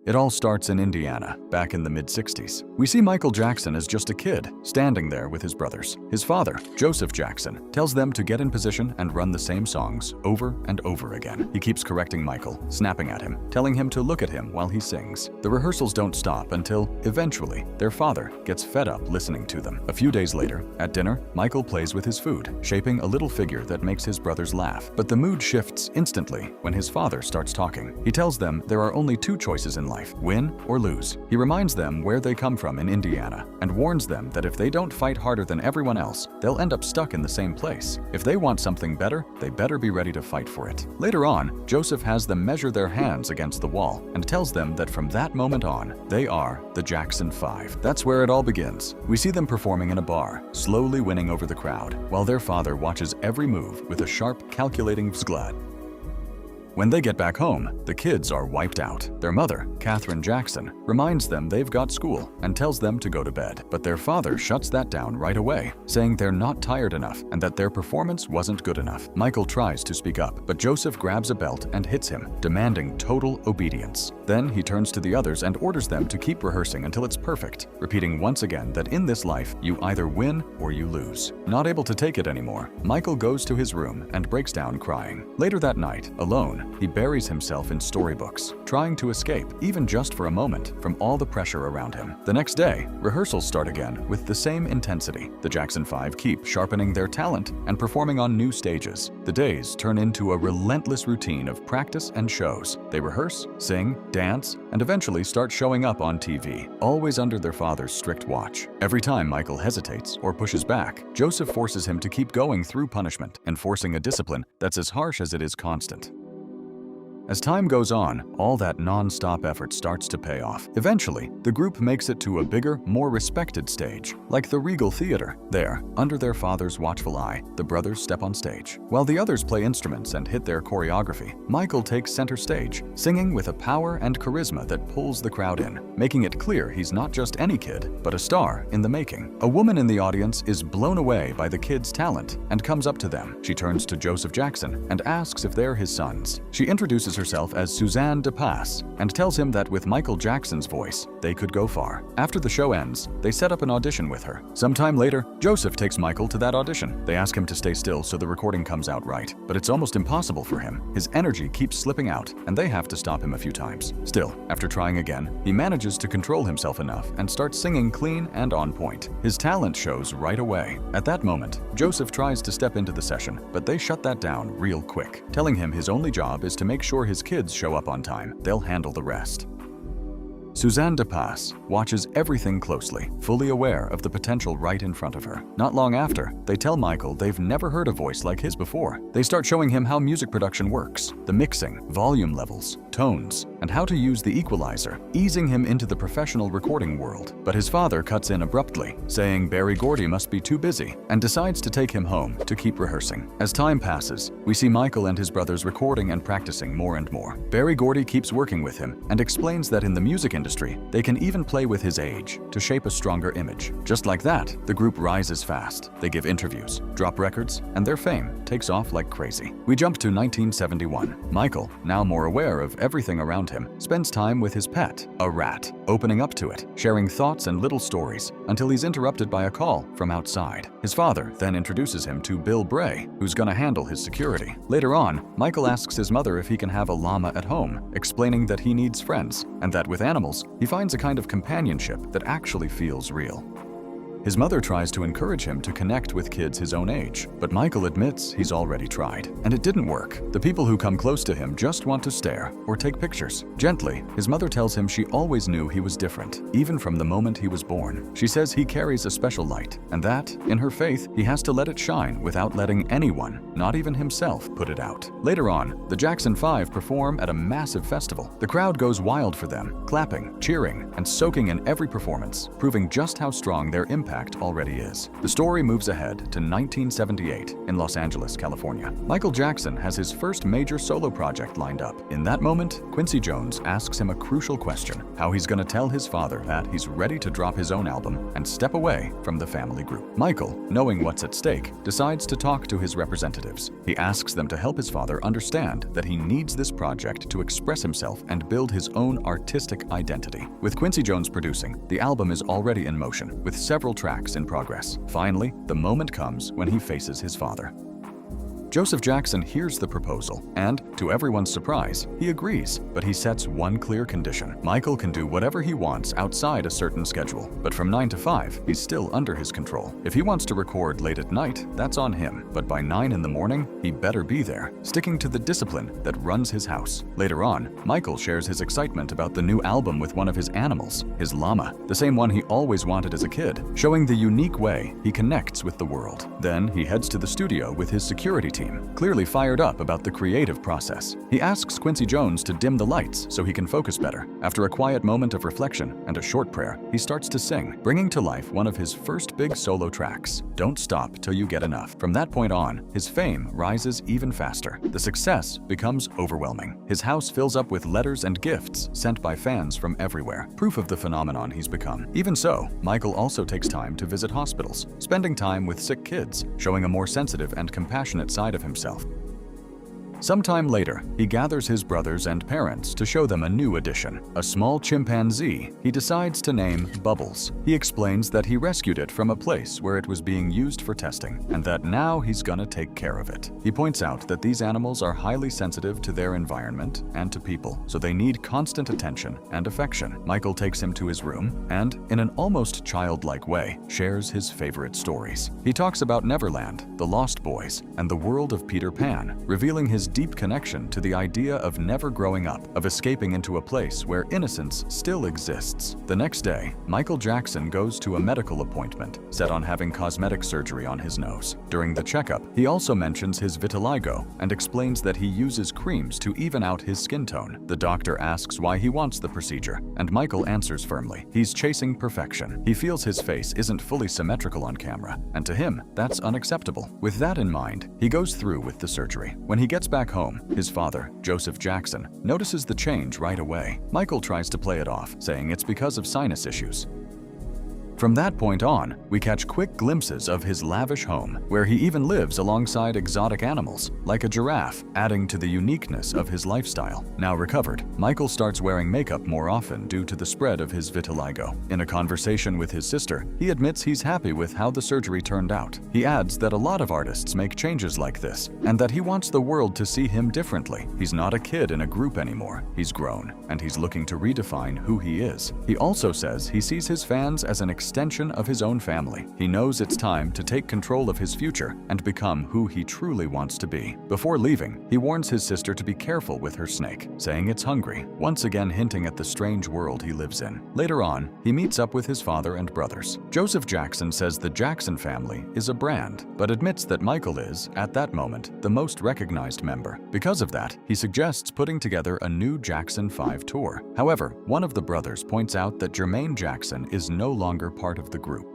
It all starts in Indiana, back in the mid-60s. We see Michael Jackson as just a kid, standing there with his brothers. His father, Joseph Jackson, tells them to get in position and run the same songs over and over again. He keeps correcting Michael, snapping at him, telling him to look at him while he sings. The rehearsals don't stop until, eventually, their father gets fed up listening to them. A few days later, at dinner, Michael plays with his food, shaping a little figure that makes his brothers laugh. But the mood shifts instantly when his father starts talking. He tells them there are only two choices in life, win or lose. He reminds them where they come from in Indiana and warns them that if they don't fight harder than everyone else, they'll end up stuck in the same place. If they want something better, they better be ready to fight for it. Later on, Joseph has them measure their hands against the wall and tells them that from that moment on, they are the Jackson 5. That's where it all begins. We see them performing in a bar, slowly winning over the crowd, while their father watches every move with a sharp, calculating vzglad. When they get back home, the kids are wiped out. Their mother, Katherine Jackson, reminds them they've got school and tells them to go to bed. But their father shuts that down right away, saying they're not tired enough and that their performance wasn't good enough. Michael tries to speak up, but Joseph grabs a belt and hits him, demanding total obedience. Then he turns to the others and orders them to keep rehearsing until it's perfect, repeating once again that in this life, you either win or you lose. Not able to take it anymore, Michael goes to his room and breaks down crying. Later that night, alone, he buries himself in storybooks, trying to escape, even just for a moment, from all the pressure around him. The next day, rehearsals start again with the same intensity. The Jackson 5 keep sharpening their talent and performing on new stages. The days turn into a relentless routine of practice and shows. They rehearse, sing, dance, and eventually start showing up on TV, always under their father's strict watch. Every time Michael hesitates or pushes back, Joseph forces him to keep going through punishment, enforcing a discipline that's as harsh as it is constant. As time goes on, all that non-stop effort starts to pay off. Eventually, the group makes it to a bigger, more respected stage, like the Regal Theater. There, under their father's watchful eye, the brothers step on stage. While the others play instruments and hit their choreography, Michael takes center stage, singing with a power and charisma that pulls the crowd in, making it clear he's not just any kid, but a star in the making. A woman in the audience is blown away by the kid's talent and comes up to them. She turns to Joseph Jackson and asks if they're his sons. She introduces herself as Suzanne DePass and tells him that with Michael Jackson's voice, they could go far. After the show ends, they set up an audition with her. Sometime later, Joseph takes Michael to that audition. They ask him to stay still so the recording comes out right, but it's almost impossible for him. His energy keeps slipping out, and they have to stop him a few times. Still, after trying again, he manages to control himself enough and starts singing clean and on point. His talent shows right away. At that moment, Joseph tries to step into the session, but they shut that down real quick, telling him his only job is to make sure his kids show up on time. They'll handle the rest. Suzanne DePass watches everything closely, fully aware of the potential right in front of her. Not long after, they tell Michael they've never heard a voice like his before. They start showing him how music production works, the mixing, volume levels, tones, and how to use the equalizer, easing him into the professional recording world. But his father cuts in abruptly, saying Berry Gordy must be too busy, and decides to take him home to keep rehearsing. As time passes, we see Michael and his brothers recording and practicing more and more. Berry Gordy keeps working with him and explains that in the music industry, they can even play with his age to shape a stronger image. Just like that, the group rises fast. They give interviews, drop records, and their fame takes off like crazy. We jump to 1971. Michael, now more aware of everything around him, spends time with his pet, a rat, opening up to it, sharing thoughts and little stories, until he's interrupted by a call from outside. His father then introduces him to Bill Bray, who's gonna handle his security. Later on, Michael asks his mother if he can have a llama at home, explaining that he needs friends, and that with animals, he finds a kind of companionship that actually feels real. His mother tries to encourage him to connect with kids his own age, but Michael admits he's already tried, and it didn't work. The people who come close to him just want to stare or take pictures. Gently, his mother tells him she always knew he was different, even from the moment he was born. She says he carries a special light, and that, in her faith, he has to let it shine without letting anyone, not even himself, put it out. Later on, the Jackson 5 perform at a massive festival. The crowd goes wild for them, clapping, cheering, and soaking in every performance, proving just how strong their impact impact already is. The story moves ahead to 1978 in Los Angeles, California. Michael Jackson has his first major solo project lined up. In that moment, Quincy Jones asks him a crucial question: how he's going to tell his father that he's ready to drop his own album and step away from the family group. Michael, knowing what's at stake, decides to talk to his representatives. He asks them to help his father understand that he needs this project to express himself and build his own artistic identity. With Quincy Jones producing, the album is already in motion, with several tracks in progress. Finally, the moment comes when he faces his father. Joseph Jackson hears the proposal, and, to everyone's surprise, he agrees, but he sets one clear condition. Michael can do whatever he wants outside a certain schedule, but from 9 to 5, he's still under his control. If he wants to record late at night, that's on him, but by 9 in the morning, he better be there, sticking to the discipline that runs his house. Later on, Michael shares his excitement about the new album with one of his animals, his llama, the same one he always wanted as a kid, showing the unique way he connects with the world. Then he heads to the studio with his security team, clearly fired up about the creative process. He asks Quincy Jones to dim the lights so he can focus better. After a quiet moment of reflection and a short prayer, he starts to sing, bringing to life one of his first big solo tracks, Don't Stop Till You Get Enough. From that point on, his fame rises even faster. The success becomes overwhelming. His house fills up with letters and gifts sent by fans from everywhere, proof of the phenomenon he's become. Even so, Michael also takes time to visit hospitals, spending time with sick kids, showing a more sensitive and compassionate side of himself. Sometime later, he gathers his brothers and parents to show them a new addition, a small chimpanzee he decides to name Bubbles. He explains that he rescued it from a place where it was being used for testing, and that now he's gonna take care of it. He points out that these animals are highly sensitive to their environment and to people, so they need constant attention and affection. Michael takes him to his room and, in an almost childlike way, shares his favorite stories. He talks about Neverland, the Lost Boys, and the world of Peter Pan, revealing his deep connection to the idea of never growing up, of escaping into a place where innocence still exists. The next day, Michael Jackson goes to a medical appointment, set on having cosmetic surgery on his nose. During the checkup, he also mentions his vitiligo and explains that he uses creams to even out his skin tone. The doctor asks why he wants the procedure, and Michael answers firmly. He's chasing perfection. He feels his face isn't fully symmetrical on camera, and to him, that's unacceptable. With that in mind, he goes through with the surgery. When he gets back home, his father, Joseph Jackson, notices the change right away. Michael tries to play it off, saying it's because of sinus issues. From that point on, we catch quick glimpses of his lavish home, where he even lives alongside exotic animals, like a giraffe, adding to the uniqueness of his lifestyle. Now recovered, Michael starts wearing makeup more often due to the spread of his vitiligo. In a conversation with his sister, he admits he's happy with how the surgery turned out. He adds that a lot of artists make changes like this, and that he wants the world to see him differently. He's not a kid in a group anymore. He's grown, and he's looking to redefine who he is. He also says he sees his fans as an extension of his own family. He knows it's time to take control of his future and become who he truly wants to be. Before leaving, he warns his sister to be careful with her snake, saying it's hungry, once again hinting at the strange world he lives in. Later on, he meets up with his father and brothers. Joseph Jackson says the Jackson family is a brand, but admits that Michael is, at that moment, the most recognized member. Because of that, he suggests putting together a new Jackson 5 tour. However, one of the brothers points out that Jermaine Jackson is no longer part of the group.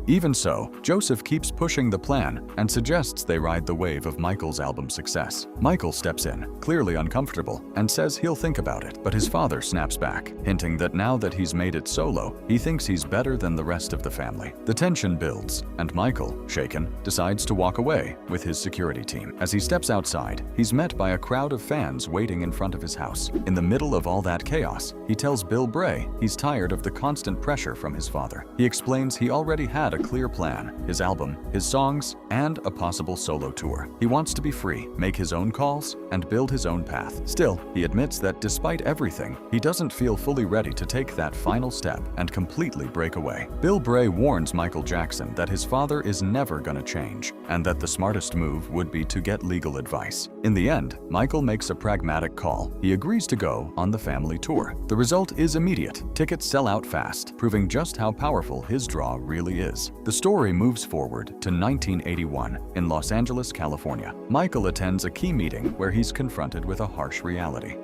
Even so, Joseph keeps pushing the plan and suggests they ride the wave of Michael's album success. Michael steps in, clearly uncomfortable, and says he'll think about it, but his father snaps back, hinting that now that he's made it solo, he thinks he's better than the rest of the family. The tension builds, and Michael, shaken, decides to walk away with his security team. As he steps outside, he's met by a crowd of fans waiting in front of his house. In the middle of all that chaos, he tells Bill Bray he's tired of the constant pressure from his father. He explains he already had a clear plan, his album, his songs, and a possible solo tour. He wants to be free, make his own calls, and build his own path. Still, he admits that despite everything, he doesn't feel fully ready to take that final step and completely break away. Bill Bray warns Michael Jackson that his father is never gonna change, and that the smartest move would be to get legal advice. In the end, Michael makes a pragmatic call. He agrees to go on the family tour. The result is immediate. Tickets sell out fast, proving just how powerful his draw really is. The story moves forward to 1981 in Los Angeles, California. Michael attends a key meeting where he's confronted with a harsh reality.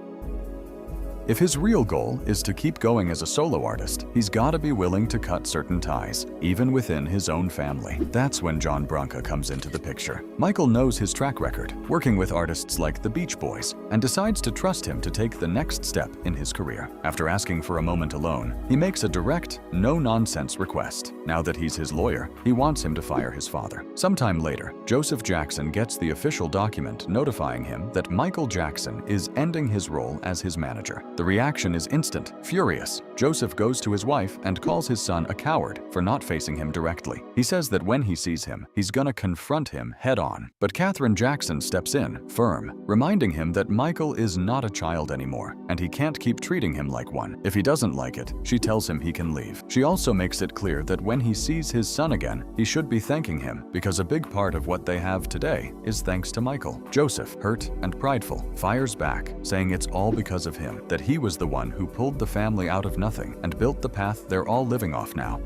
If his real goal is to keep going as a solo artist, he's gotta be willing to cut certain ties, even within his own family. That's when John Branca comes into the picture. Michael knows his track record, working with artists like the Beach Boys, and decides to trust him to take the next step in his career. After asking for a moment alone, he makes a direct, no-nonsense request. Now that he's his lawyer, he wants him to fire his father. Sometime later, Joseph Jackson gets the official document notifying him that Michael Jackson is ending his role as his manager. The reaction is instant, furious. Joseph goes to his wife and calls his son a coward for not facing him directly. He says that when he sees him, he's gonna confront him head-on. But Katherine Jackson steps in, firm, reminding him that Michael is not a child anymore, and he can't keep treating him like one. If he doesn't like it, she tells him he can leave. She also makes it clear that when he sees his son again, he should be thanking him, because a big part of what they have today is thanks to Michael. Joseph, hurt and prideful, fires back, saying it's all because of him, that he was the one who pulled the family out of nothing and built the path they're all living off now.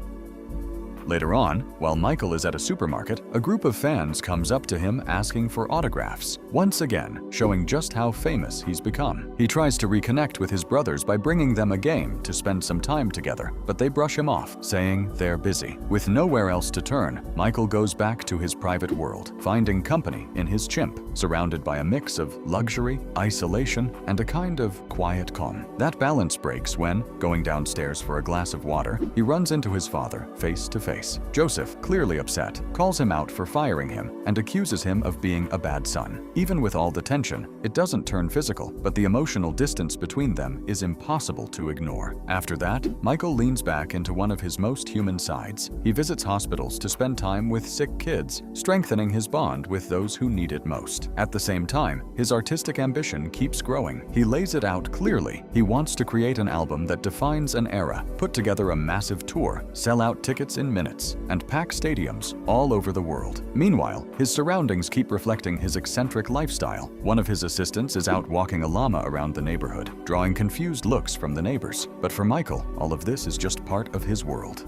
Later on, while Michael is at a supermarket, a group of fans comes up to him asking for autographs, once again showing just how famous he's become. He tries to reconnect with his brothers by bringing them a game to spend some time together, but they brush him off, saying they're busy. With nowhere else to turn, Michael goes back to his private world, finding company in his chimp, surrounded by a mix of luxury, isolation, and a kind of quiet calm. That balance breaks when, going downstairs for a glass of water, he runs into his father face to face. Joseph, clearly upset, calls him out for firing him and accuses him of being a bad son. Even with all the tension, it doesn't turn physical, but the emotional distance between them is impossible to ignore. After that, Michael leans back into one of his most human sides. He visits hospitals to spend time with sick kids, strengthening his bond with those who need it most. At the same time, his artistic ambition keeps growing. He lays it out clearly. He wants to create an album that defines an era, put together a massive tour, sell out tickets in minutes, and pack stadiums all over the world. Meanwhile, his surroundings keep reflecting his eccentric lifestyle. One of his assistants is out walking a llama around the neighborhood, drawing confused looks from the neighbors. But for Michael, all of this is just part of his world.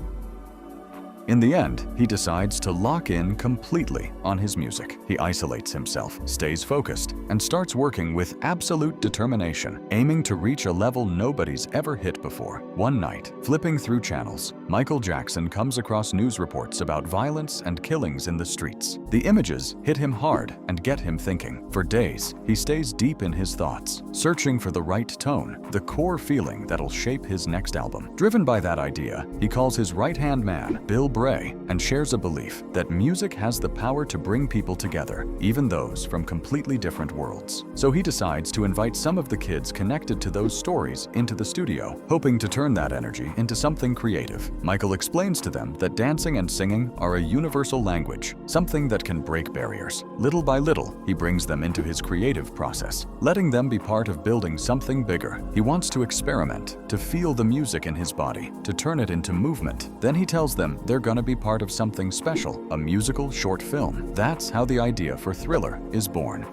In the end, he decides to lock in completely on his music. He isolates himself, stays focused, and starts working with absolute determination, aiming to reach a level nobody's ever hit before. One night, flipping through channels, Michael Jackson comes across news reports about violence and killings in the streets. The images hit him hard and get him thinking. For days, he stays deep in his thoughts, searching for the right tone, the core feeling that'll shape his next album. Driven by that idea, he calls his right-hand man, Bill Bray, and shares a belief that music has the power to bring people together, even those from completely different worlds. So he decides to invite some of the kids connected to those stories into the studio, hoping to turn that energy into something creative. Michael explains to them that dancing and singing are a universal language, something that can break barriers. Little by little, he brings them into his creative process, letting them be part of building something bigger. He wants to experiment, to feel the music in his body, to turn it into movement. Then he tells them they're gonna be part of something special, a musical short film. That's how the idea for Thriller is born.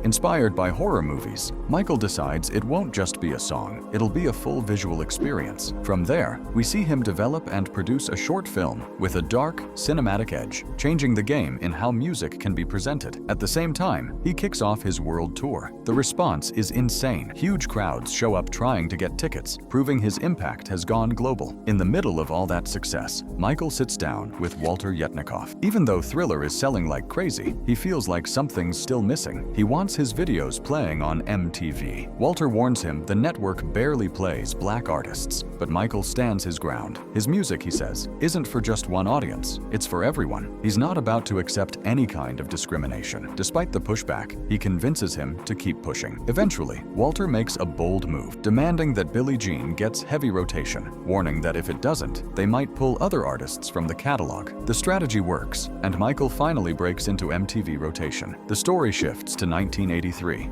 Inspired by horror movies, Michael decides it won't just be a song, it'll be a full visual experience. From there, we see him develop and produce a short film with a dark, cinematic edge, changing the game in how music can be presented. At the same time, he kicks off his world tour. The response is insane. Huge crowds show up trying to get tickets, proving his impact has gone global. In the middle of all that success, Michael sits down with Walter Yetnikoff. Even though Thriller is selling like crazy, he feels like something's still missing. He wants his videos playing on MTV. Walter warns him the network barely plays black artists, but Michael stands his ground. His music, he says, isn't for just one audience, it's for everyone. He's not about to accept any kind of discrimination. Despite the pushback, he convinces him to keep pushing. Eventually, Walter makes a bold move, demanding that Billie Jean gets heavy rotation, warning that if it doesn't, they might pull other artists from the catalog. The strategy works, and Michael finally breaks into MTV rotation. The story shifts to 1983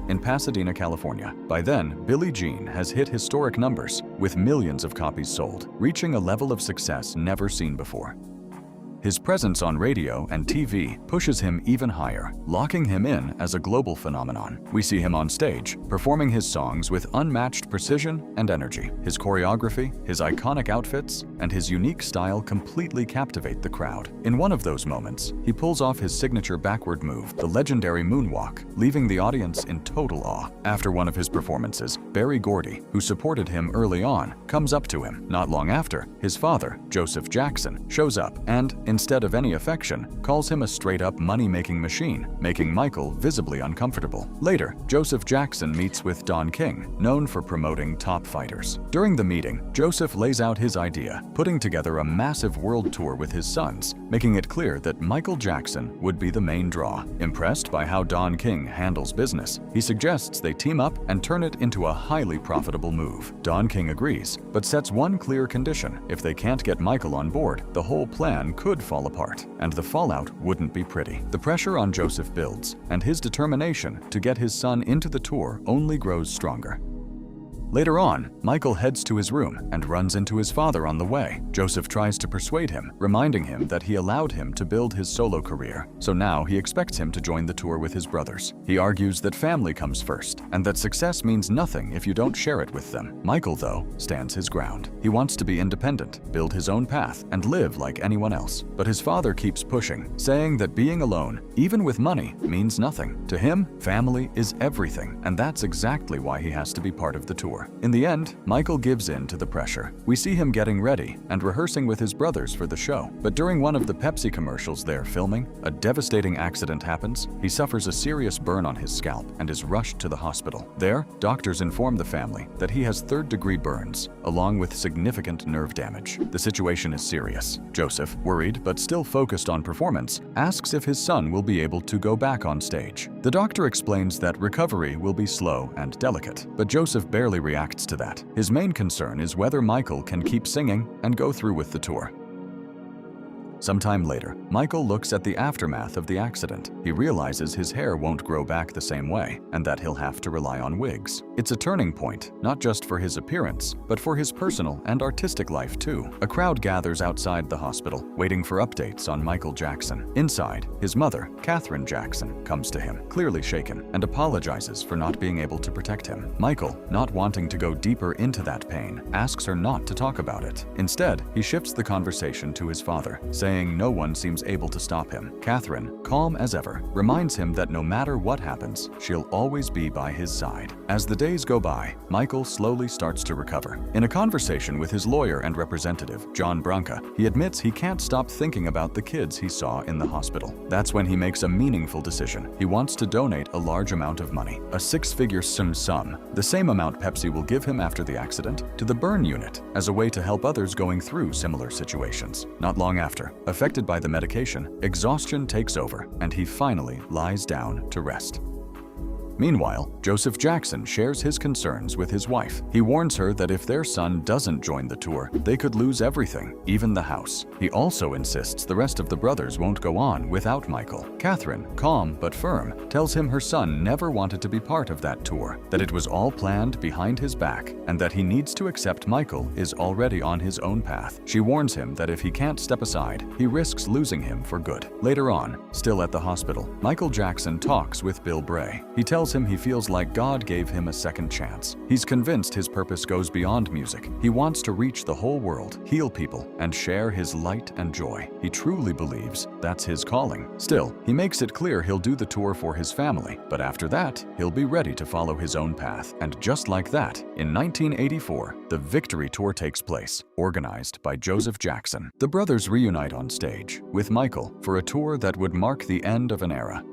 in Pasadena, California. By then, Billie Jean has hit historic numbers, with millions of copies sold, reaching a level of success never seen before. His presence on radio and TV pushes him even higher, locking him in as a global phenomenon. We see him on stage, performing his songs with unmatched precision and energy. His choreography, his iconic outfits, and his unique style completely captivate the crowd. In one of those moments, he pulls off his signature backward move, the legendary moonwalk, leaving the audience in total awe. After one of his performances, Berry Gordy, who supported him early on, comes up to him. Not long after, his father, Joseph Jackson, shows up and, instead of any affection, calls him a straight-up money-making machine, making Michael visibly uncomfortable. Later, Joseph Jackson meets with Don King, known for promoting top fighters. During the meeting, Joseph lays out his idea, putting together a massive world tour with his sons, making it clear that Michael Jackson would be the main draw. Impressed by how Don King handles business, he suggests they team up and turn it into a highly profitable move. Don King agrees, but sets one clear condition: if they can't get Michael on board, the whole plan could fall apart, and the fallout wouldn't be pretty. The pressure on Joseph builds, and his determination to get his son into the tour only grows stronger. Later on, Michael heads to his room and runs into his father on the way. Joseph tries to persuade him, reminding him that he allowed him to build his solo career, so now he expects him to join the tour with his brothers. He argues that family comes first, and that success means nothing if you don't share it with them. Michael, though, stands his ground. He wants to be independent, build his own path, and live like anyone else. But his father keeps pushing, saying that being alone, even with money, means nothing. To him, family is everything, and that's exactly why he has to be part of the tour. In the end, Michael gives in to the pressure. We see him getting ready and rehearsing with his brothers for the show. But during one of the Pepsi commercials they're filming, a devastating accident happens. He suffers a serious burn on his scalp and is rushed to the hospital. There, doctors inform the family that he has third-degree burns, along with significant nerve damage. The situation is serious. Joseph, worried but still focused on performance, asks if his son will be able to go back on stage. The doctor explains that recovery will be slow and delicate, but Joseph barely reacts to that. His main concern is whether Michael can keep singing and go through with the tour. Sometime later, Michael looks at the aftermath of the accident. He realizes his hair won't grow back the same way, and that he'll have to rely on wigs. It's a turning point, not just for his appearance, but for his personal and artistic life too. A crowd gathers outside the hospital, waiting for updates on Michael Jackson. Inside, his mother, Katherine Jackson, comes to him, clearly shaken, and apologizes for not being able to protect him. Michael, not wanting to go deeper into that pain, asks her not to talk about it. Instead, he shifts the conversation to his father, saying no one seems able to stop him. Katherine, calm as ever, reminds him that no matter what happens, she'll always be by his side. As the days go by, Michael slowly starts to recover. In a conversation with his lawyer and representative, John Branca, he admits he can't stop thinking about the kids he saw in the hospital. That's when he makes a meaningful decision. He wants to donate a large amount of money, a six-figure sum, the same amount Pepsi will give him after the accident, to the burn unit, as a way to help others going through similar situations. Not long after, affected by the medication, exhaustion takes over, and he finally lies down to rest. Meanwhile, Joseph Jackson shares his concerns with his wife. He warns her that if their son doesn't join the tour, they could lose everything, even the house. He also insists the rest of the brothers won't go on without Michael. Katherine, calm but firm, tells him her son never wanted to be part of that tour, that it was all planned behind his back, and that he needs to accept Michael is already on his own path. She warns him that if he can't step aside, he risks losing him for good. Later on, still at the hospital, Michael Jackson talks with Bill Bray. He tells him he feels like God gave him a second chance. He's convinced his purpose goes beyond music. He wants to reach the whole world, heal people, and share his light and joy. He truly believes that's his calling. Still, he makes it clear he'll do the tour for his family, but after that, he'll be ready to follow his own path. And just like that, in 1984, the Victory Tour takes place, organized by Joseph Jackson. The brothers reunite on stage with Michael for a tour that would mark the end of an era.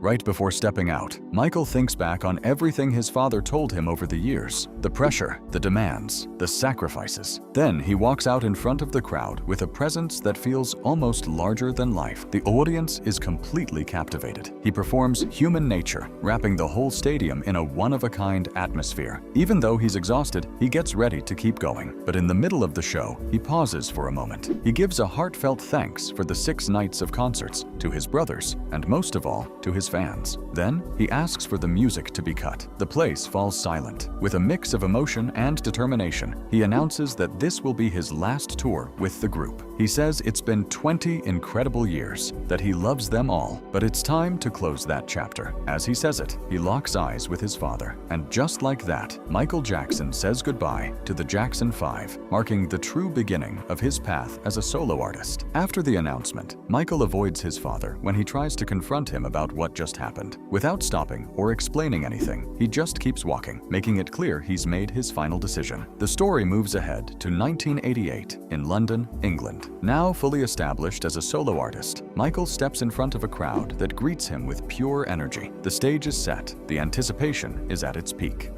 Right before stepping out, Michael thinks back on everything his father told him over the years, the pressure, the demands, the sacrifices. Then he walks out in front of the crowd with a presence that feels almost larger than life. The audience is completely captivated. He performs Human Nature, wrapping the whole stadium in a one-of-a-kind atmosphere. Even though he's exhausted, he gets ready to keep going. But in the middle of the show, he pauses for a moment. He gives a heartfelt thanks for the 6 nights of concerts, to his brothers, and most of all, to his fans. Then, he asks for the music to be cut. The place falls silent. With a mix of emotion and determination, he announces that this will be his last tour with the group. He says it's been 20 incredible years, that he loves them all, but it's time to close that chapter. As he says it, he locks eyes with his father. And just like that, Michael Jackson says goodbye to the Jackson 5, marking the true beginning of his path as a solo artist. After the announcement, Michael avoids his father when he tries to confront him about what just happened. Without stopping or explaining anything, he just keeps walking, making it clear he's made his final decision. The story moves ahead to 1988 in London, England. Now fully established as a solo artist, Michael steps in front of a crowd that greets him with pure energy. The stage is set, the anticipation is at its peak.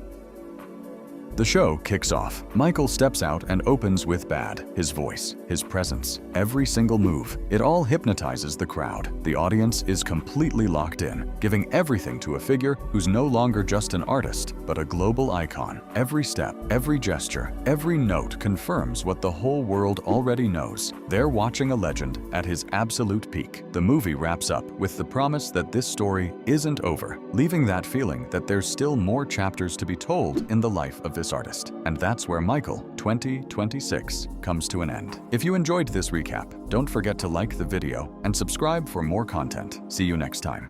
The show kicks off. Michael steps out and opens with Bad. His voice, his presence, every single move, it all hypnotizes the crowd. The audience is completely locked in, giving everything to a figure who's no longer just an artist, but a global icon. Every step, every gesture, every note confirms what the whole world already knows. They're watching a legend at his absolute peak. The movie wraps up with the promise that this story isn't over, leaving that feeling that there's still more chapters to be told in the life of this artist. And that's where Michael 2026 comes to an end. If you enjoyed this recap, don't forget to like the video and subscribe for more content. See you next time.